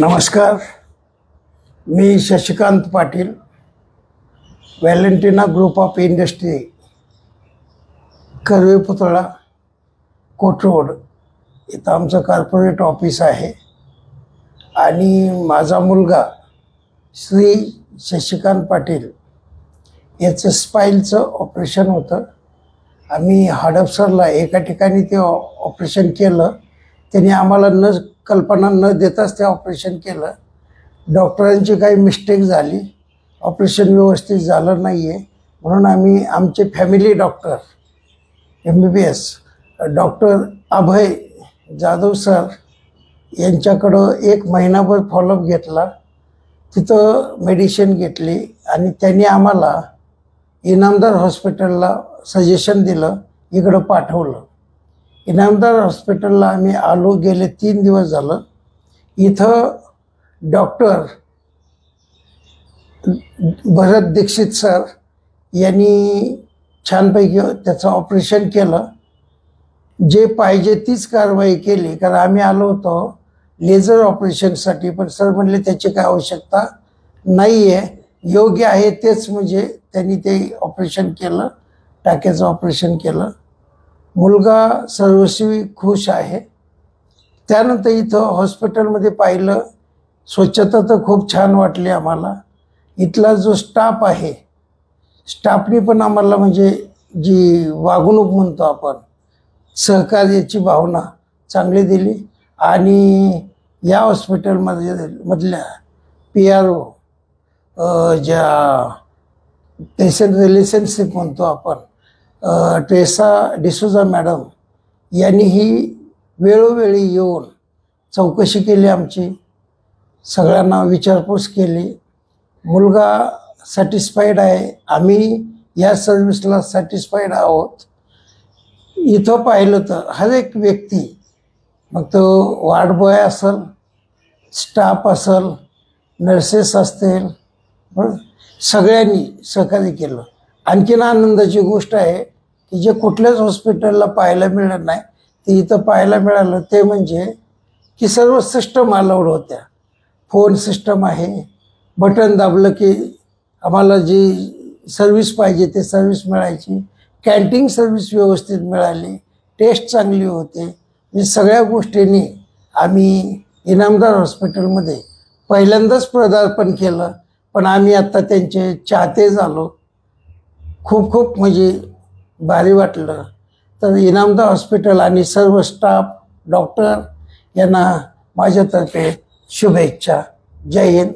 नमस्कार, मी Shashikant Patil, Valentina group of industry, Karve Putala, Kothrud इथं आमचं कॉर्पोरेट ऑफिस आहे. आणि माझा मुलगा श्री शशिकांत पाटील याचं स्पाईनचं ऑपरेशन होतं. आम्ही हडपसरला एका ठिकाणी ते ऑपरेशन केलं. त्यांनी आम्हाला कल्पना न देताच ते ऑपरेशन केलं. डॉक्टरांची काही मिस्टेक झाली, ऑपरेशन व्यवस्थित झालं नाही आहे, म्हणून आम्ही आमचे फॅमिली डॉक्टर MBBS डॉक्टर अभय जाधव सर यांच्याकडं 1 महिनाभर फॉलोअप घेतला. तिथं मेडिसिन घेतली आणि त्यांनी आम्हाला इनामदार हॉस्पिटलला सजेशन दिलं, इकडं पाठवलं. इनामदार हॉस्पिटलला आम्ही आलो. गेले 3 दिवस झालं. इथं डॉक्टर भरत दीक्षित सर यांनी छानपैकी त्याचं ऑपरेशन केलं. जे पाहिजे तीच कारवाई केली, कारण आम्ही आलो होतो लेझर ऑपरेशनसाठी, पण सर म्हणले त्याची काय आवश्यकता नाही आहे, योग्य आहे तेच. म्हणजे त्यांनी ते ऑपरेशन केलं, टाक्याचं ऑपरेशन केलं. मुलगा सर्वस्वी खुश आहे. त्यानंतर इथं हॉस्पिटलमध्ये पाहिलं, स्वच्छता तर खूप छान वाटली आम्हाला. इथला जो स्टाफ आहे, स्टाफनी पण आम्हाला म्हणजे जी वागणूक म्हणतो आपण, सहकार्याची भावना चांगली दिली. आणि या हॉस्पिटलमधल्या PRO ज्या पेशंट रिलेशनशिप म्हणतो आपण, ट्रेसा डिसोजा मॅडम यांनीही वेळोवेळी येऊन चौकशी केली आमची, सगळ्यांना विचारपूस केली. मुलगा सॅटिस्फाईड आहे. आम्ही या सर्विसला सॅटिस्फाईड आहोत. इथं पाहिलं तर हर एक व्यक्ती, मग तो वार्ड बॉय असेल, स्टाफ असेल, नर्सेस असतील, सगळ्यांनी सहकार्य केलं. आणखीन आनंदाची गोष्ट आहे की जे कुठल्याच हॉस्पिटलला पाहायला मिळत नाही ते इथं पाहायला मिळालं. ते म्हणजे की सर्व सिस्टम अलाउड होत्या. फोन सिस्टम आहे, बटन दाबलं की आम्हाला जी सर्विस पाहिजे ते सर्विस मिळायची. कॅन्टीन सर्विस व्यवस्थित मिळाली, टेस्ट चांगली होते. म्हणजे सगळ्या गोष्टींनी आम्ही इनामदार हॉस्पिटलमध्ये पहिल्यांदाच पदार्पण केलं, पण आम्ही आत्ता त्यांचे चाहते झालो. खूप खूप म्हणजे भारी वाटलं. तर इनामदार हॉस्पिटल आणि सर्व स्टाफ, डॉक्टर यांना माझ्यातर्फे शुभेच्छा. जय हिंद.